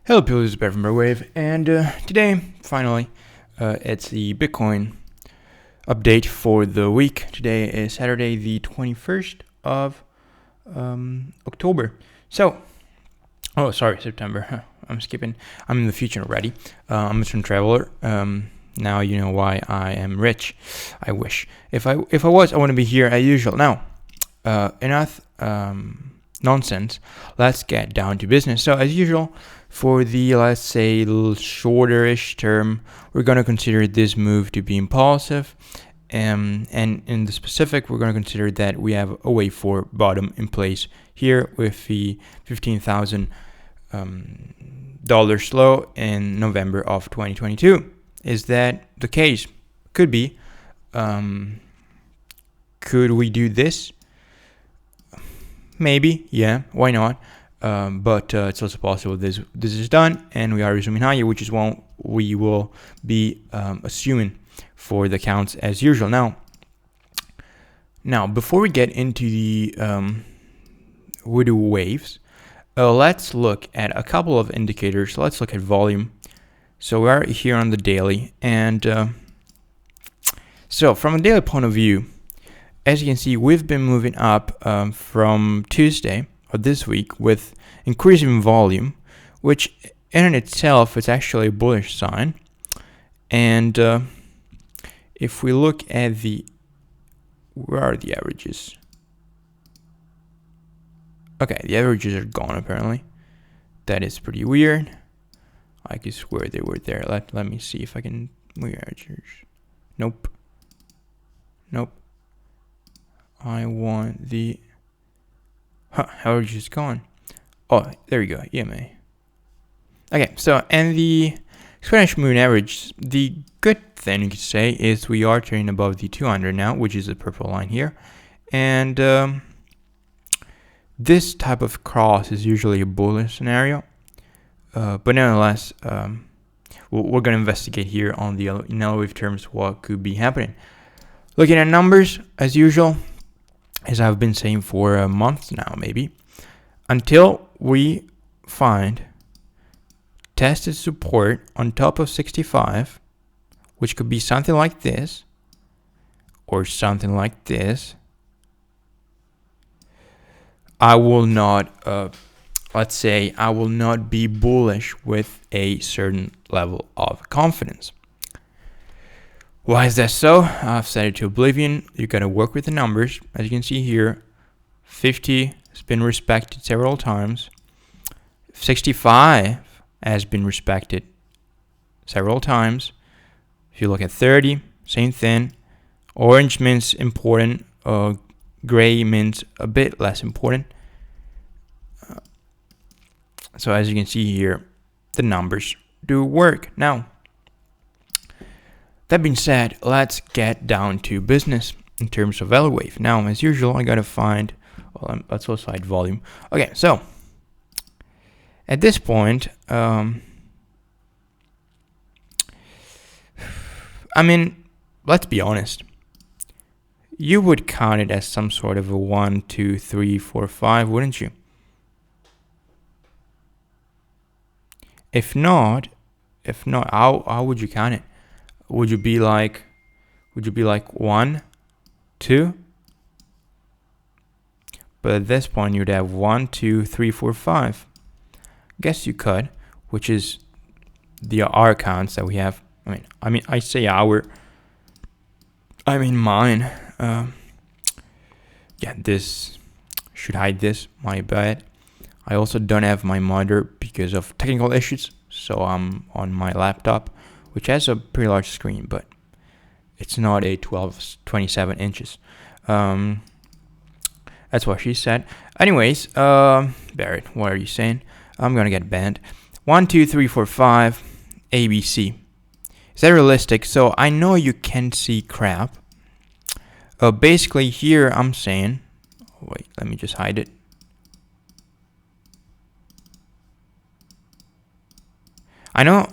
Hello people, this is Bear from Elliott Wave, and today, finally, it's the Bitcoin update for the week. Today is Saturday, the 21st of October. September. I'm skipping. I'm in the future already. I'm a time traveler. Now you know why I am rich. I wish. If I was, I wouldn't be here as usual. Now, enough nonsense. Let's get down to business. So as usual, for the, let's say, shorter-ish term, we're going to consider this move to be impulsive. And in the specific, we're going to consider that we have a wave for bottom in place here with the $15,000 low in November of 2022. Is that the case? Could be. Could we do this? Maybe, yeah, why not? But it's also possible this is done and we are resuming higher, which is what we will be assuming for the counts as usual. Now, before we get into the voodoo waves, let's look at a couple of indicators. Let's look at volume. So we are here on the daily, and so from a daily point of view, as you can see, we've been moving up from Tuesday or this week with increasing volume, which in itself is actually a bullish sign. And if we look at where are the averages? Okay, the averages are gone apparently. That is pretty weird. I could swear they were there. Let me see if I can move averages. Nope. I want the average is gone. Oh, there we go. EMA. Okay, so and the exponential moving average, the good thing you could say is we are trading above the 200 now, which is the purple line here. And this type of cross is usually a bullish scenario. But nonetheless, we're going to investigate here on the Elliott Wave terms what could be happening. Looking at numbers, as usual, as I've been saying for months now, maybe, until we find tested support on top of 65, which could be something like this, or something like this, I will not, I will not be bullish with a certain level of confidence. Why is that so? I've set it to oblivion. You gotta work with the numbers. As you can see here, 50 has been respected several times. 65 has been respected several times. If you look at 30, same thing. Orange means important. Gray means a bit less important. So as you can see here, the numbers do work. Now, that being said, let's get down to business in terms of Elliott Wave. Now, as usual, I gotta find, let's also hide volume. Okay, so at this point, let's be honest. You would count it as some sort of a 1, 2, 3, 4, 5, wouldn't you? If not, how would you count it? Would you be like 1, 2? But at this point, you'd have 1, 2, 3, 4, 5. Guess you could, which is our counts that we have. I say our. I mean mine. Yeah, this should hide this. My bad. I also don't have my monitor because of technical issues, so I'm on my laptop, which has a pretty large screen, but it's not a 27 inches. That's what she said. Anyways, Barrett, what are you saying? I'm gonna get banned. 1, 2, 3, 4, 5, ABC. Is that realistic? So I know you can see crap. Basically here I'm saying, wait, let me just hide it. I know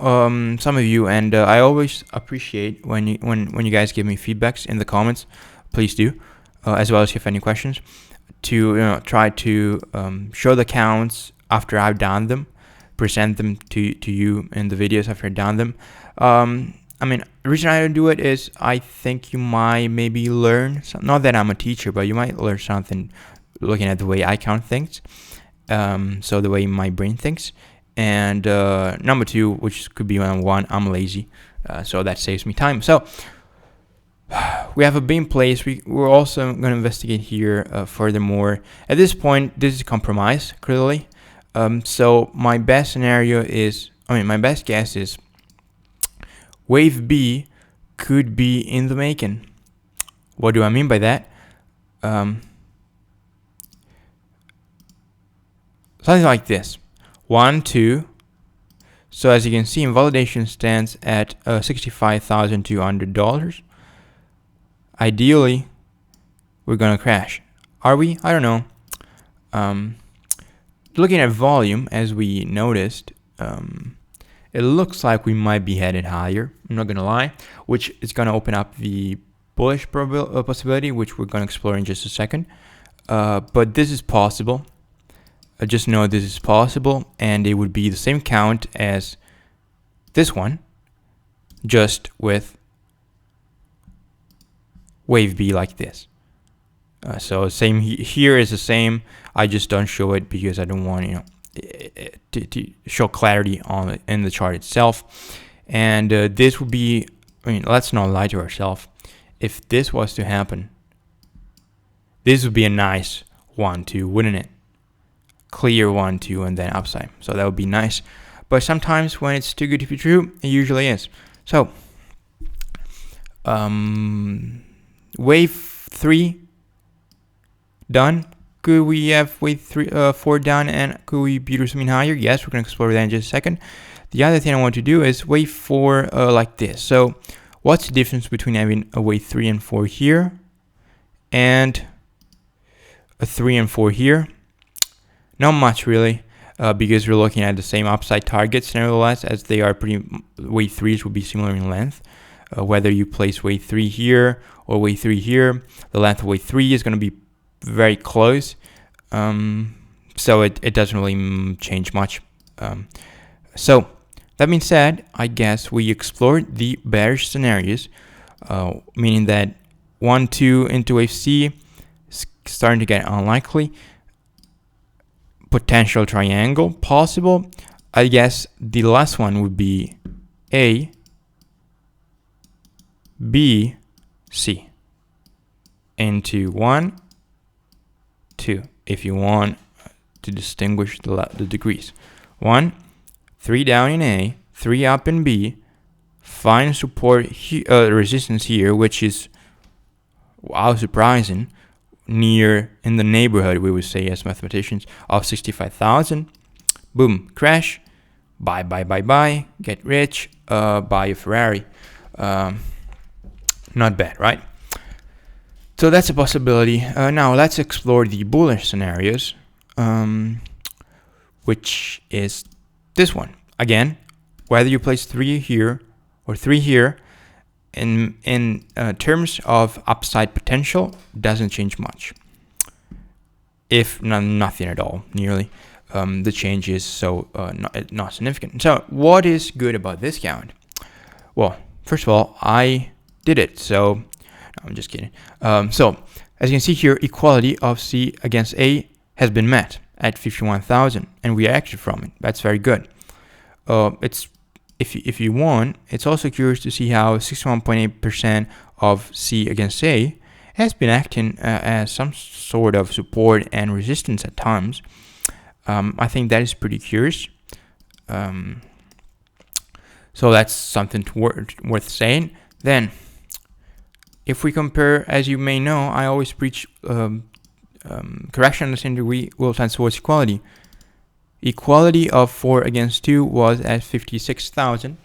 some of you, and I always appreciate when you guys give me feedbacks in the comments. Please do, as well as if you have any questions, to try to show the counts after I've done them, present them to you in the videos after I've done them. I mean, the reason I don't do it is I think you might maybe learn some, not that I'm a teacher, but you might learn something looking at the way I count things. So the way my brain thinks. And number two, which could be one, I'm lazy, so that saves me time. So we have a B in place. We're also going to investigate here furthermore. At this point, this is a compromise, clearly. So my best scenario is, my best guess is wave B could be in the making. What do I mean by that? Something like this. 1, 2. So as you can see, invalidation stands at $65,200. Ideally, we're gonna crash. Are we? I don't know. Looking at volume, as we noticed, it looks like we might be headed higher. I'm not gonna lie, which is gonna open up the bullish possibility, which we're gonna explore in just a second. But this is possible. Just know this is possible, and it would be the same count as this one, just with wave B like this. So same here is the same. I just don't show it because I don't want to show clarity on it in the chart itself. And this would be, let's not lie to ourselves. If this was to happen, this would be a nice 1, 2, wouldn't it? Clear 1, 2, and then upside. So that would be nice. But sometimes when it's too good to be true, it usually is. So wave 3 done. Could we have wave 4 done, and could we be something higher? Yes, we're going to explore that in just a second. The other thing I want to do is wave 4 like this. So what's the difference between having a wave 3 and 4 here and a 3 and 4 here? Not much really, because we're looking at the same upside targets nevertheless, as they are wave 3s will be similar in length. Whether you place wave 3 here or wave 3 here, the length of wave 3 is going to be very close. So it doesn't really change much. So that being said, I guess we explored the bearish scenarios, meaning that 1, 2 into wave C is starting to get unlikely. Potential triangle possible. I guess the last one would be A, B, C into 1, 2, if you want to distinguish the degrees. 1, 3 down in A, 3 up in B, find support resistance here, which is, wow, surprising, near in the neighborhood, we would say as mathematicians, of 65,000. Boom, crash, buy, get rich, buy a Ferrari. Not bad, right? So that's a possibility. Now let's explore the bullish scenarios, which is this one. Again, whether you place 3 here or 3 here, in terms of upside potential, doesn't change much, if nothing at all, nearly. The change is so not significant. So what is good about this count? Well, first of all, I did it, so no, I'm just kidding. So as you can see here, equality of C against A has been met at 51,000, and we acted from it. That's very good. It's if you want, it's also curious to see how 61.8% of C against A has been acting as some sort of support and resistance at times. I think that is pretty curious. So that's something worth saying. Then, if we compare, as you may know, I always preach correction in the same degree will tend towards equality. Equality of 4 against 2 was at 56,000.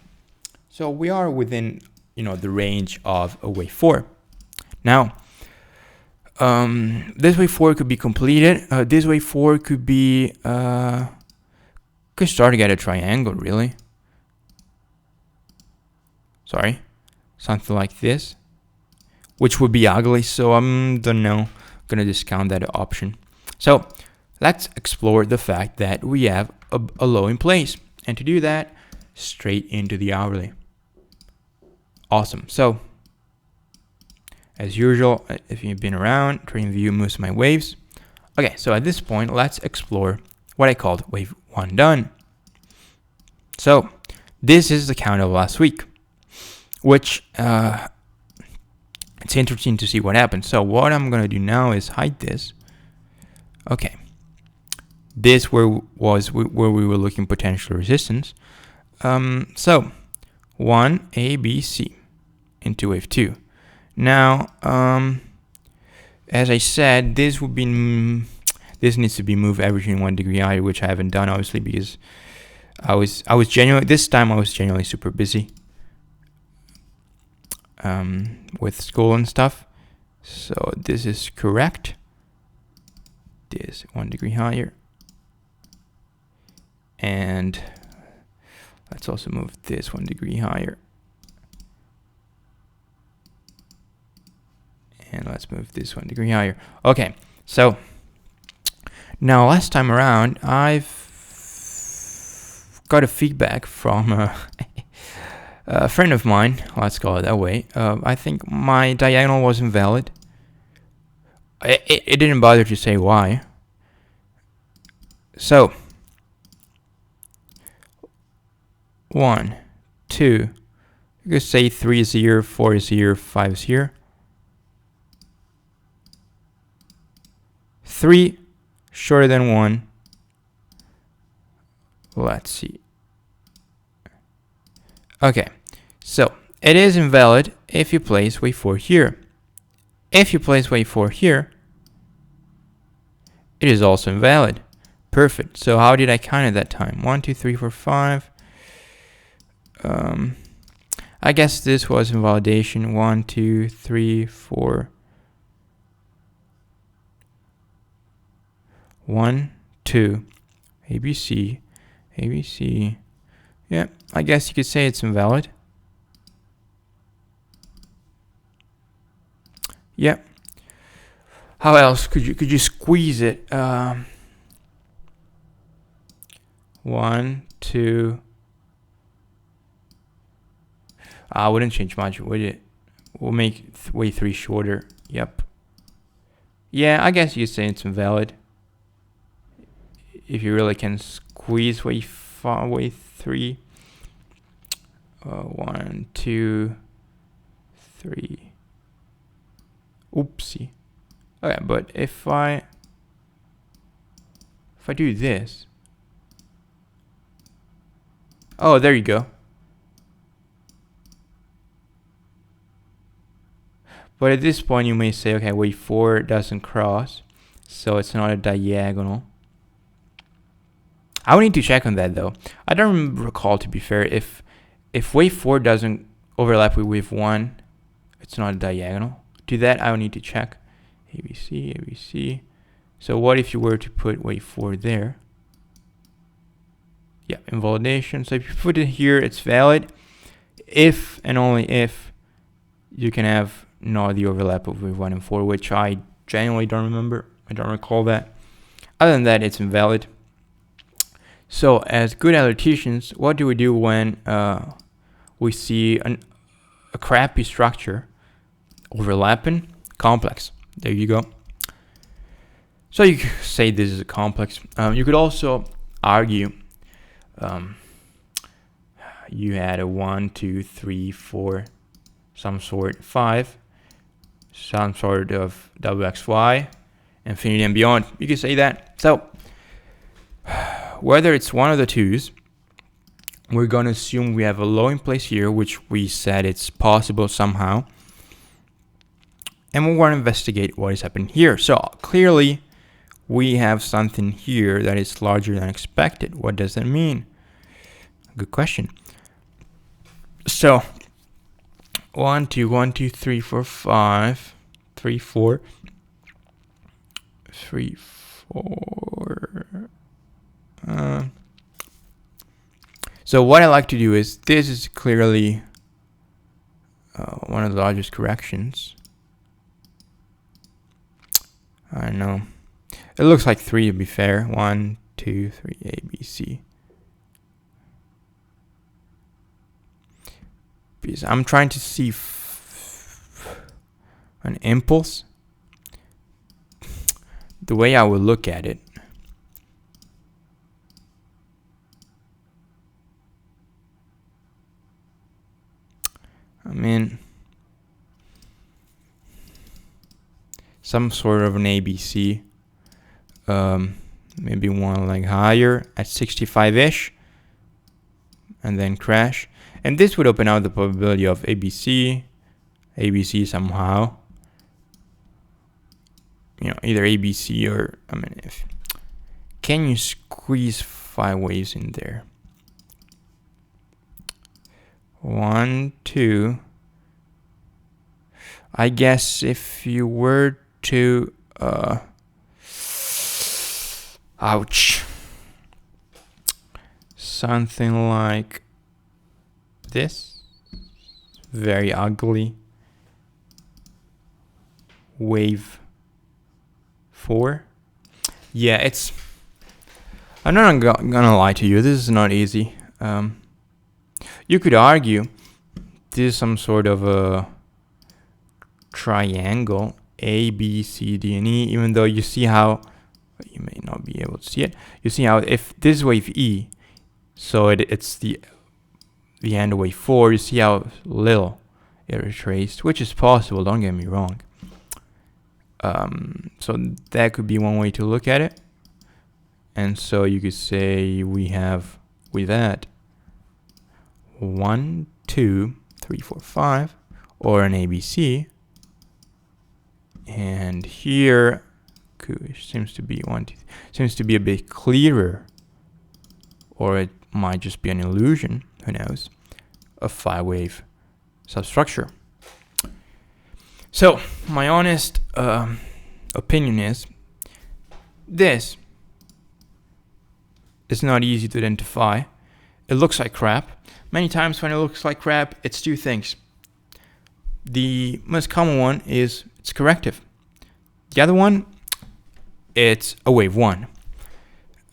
So we are within, the range of a wave 4. Now, this wave 4 could be completed. This wave 4 could be, could start to get a triangle, really. Sorry. Something like this, which would be ugly. So don't know. Gonna discount that option. So let's explore the fact that we have a low in place. And to do that, straight into the hourly. Awesome. So as usual, if you've been around, TradingView moves my waves. Okay, so at this point, let's explore what I called wave 1 done. So this is the count of last week, which it's interesting to see what happens. So what I'm going to do now is hide this. Okay. This was where we were looking potential resistance. So 1 A, B, C into wave 2. Now, as I said, this needs to be moved averaging 1 degree higher, which I haven't done obviously because I was genuinely super busy with school and stuff. So this is correct. This 1 degree higher, and let's also move this 1 degree higher. And let's move this 1 degree higher. Okay, so now last time around, I've got a feedback from a friend of mine, let's call it that way. I think my diagonal was invalid. It didn't bother to say why. So 1, 2, you could say 3 is here, 4 is here, 5 is here. 3 shorter than 1. Let's see. Okay, so it is invalid if you place wave 4 here. If you place wave 4 here, it is also invalid. Perfect. So how did I count it that time? 1, 2, 3, 4, 5. I guess this was invalidation. 1, 2, 3, 4. 1, 2, ABC, ABC. Yeah, I guess you could say it's invalid. Yeah. How else could you squeeze it? 1, 2. I wouldn't change much, would it? We'll make wave 3 shorter. Yep. Yeah, I guess you could say it's invalid. If you really can squeeze wave 3. 1, 2, 3. Oopsie. Okay, but if I do this. Oh, there you go. But at this point you may say, okay, wave 4 doesn't cross, so it's not a diagonal. I would need to check on that though. I don't recall, to be fair, if wave 4 doesn't overlap with wave 1, it's not a diagonal. To that I would need to check. ABC, ABC. So what if you were to put wave 4 there? Yeah, invalidation. So if you put it here, it's valid. If and only if you can have not the overlap of wave 1 and 4, which I genuinely don't remember. I don't recall that. Other than that, it's invalid. So as good electricians, what do we do when we see a crappy structure overlapping? Complex. There you go. So you could say this is a complex. You could also argue you had a 1, 2, 3, 4, some sort 5, some sort of WXY, infinity and beyond. You could say that. So whether it's one of the twos, we're going to assume we have a low in place here, which we said it's possible somehow. And we want to investigate what is happening here. So clearly we have something here that is larger than expected. What does that mean? Good question. So 1, 2, 1, 2, 3, 4, 5, 3, 4, 3, 4. So what I like to do is, this is clearly one of the largest corrections. I know. It looks like 3 to be fair. 1, 2, 3, A, B, C. because I'm trying to see an impulse. The way I would look at it, I mean, some sort of an ABC, maybe one leg higher at 65-ish, and then crash. And this would open out the probability of ABC somehow. You know, either ABC or, I mean, can you squeeze 5 waves in there? 1, 2. I guess if you were to, ouch, something like this, very ugly, wave 4. Yeah, it's, I'm not gonna lie to you, this is not easy. You could argue this is some sort of a triangle, A, B, C, D, and E, even though you see how, you may not be able to see it, you see how if this is wave E, so it's the end of wave 4, you see how little it retraced, which is possible, don't get me wrong. So that could be one way to look at it. And so you could say we have with that 1, 2, 3, 4, 5, or an ABC. And here seems to be seems to be a bit clearer, or it might just be an illusion, who knows, of 5-wave substructure. So my honest opinion is this is not easy to identify. It looks like crap. Many times when it looks like crap, it's two things. The most common one is it's corrective. The other one, it's a wave 1.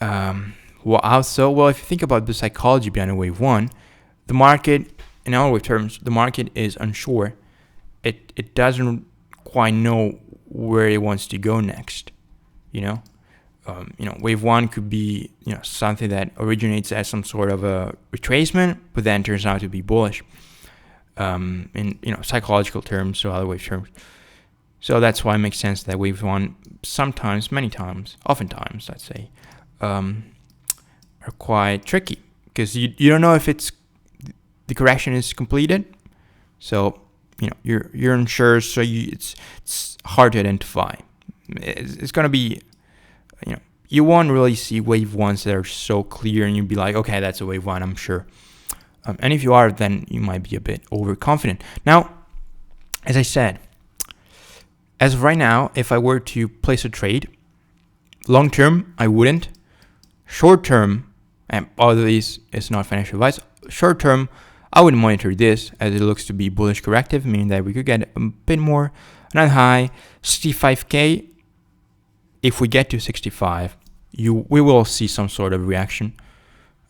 Well, if you think about the psychology behind a wave 1, the market, in our wave terms, the market is unsure. It doesn't quite know where it wants to go next. Wave 1 could be something that originates as some sort of a retracement, but then turns out to be bullish. In psychological terms, so other wave terms. So that's why it makes sense that wave 1 sometimes, many times, oftentimes, I'd say, are quite tricky because you don't know if the correction is completed. So you're unsure. So it's hard to identify. It's gonna be you won't really see wave 1s that are so clear, and you'd be like, okay, that's a wave 1, I'm sure. And if you are, then you might be a bit overconfident. Now, as I said, as of right now, if I were to place a trade, long term, I wouldn't. Short term, and all of these is not financial advice, short term, I would monitor this as it looks to be bullish corrective, meaning that we could get a bit more, another high, 65K. If we get to 65, we will see some sort of reaction.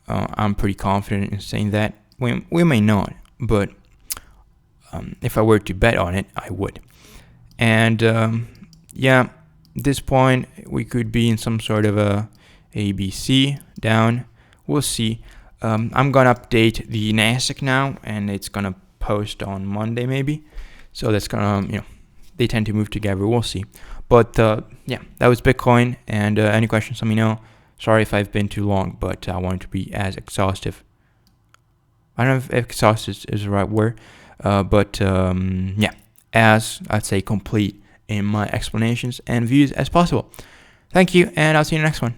I'm pretty confident in saying that. We may not, but if I were to bet on it, I would. And at this point, we could be in some sort of a ABC down. We'll see. I'm gonna update the NASDAQ now, and it's gonna post on Monday maybe. So that's gonna, they tend to move together. We'll see. But that was Bitcoin. And any questions, let me know. Sorry if I've been too long, but I wanted to be as exhaustive. I don't know if exhaustive is the right word, but as I'd say complete in my explanations and views as possible. Thank you, and I'll see you in the next one.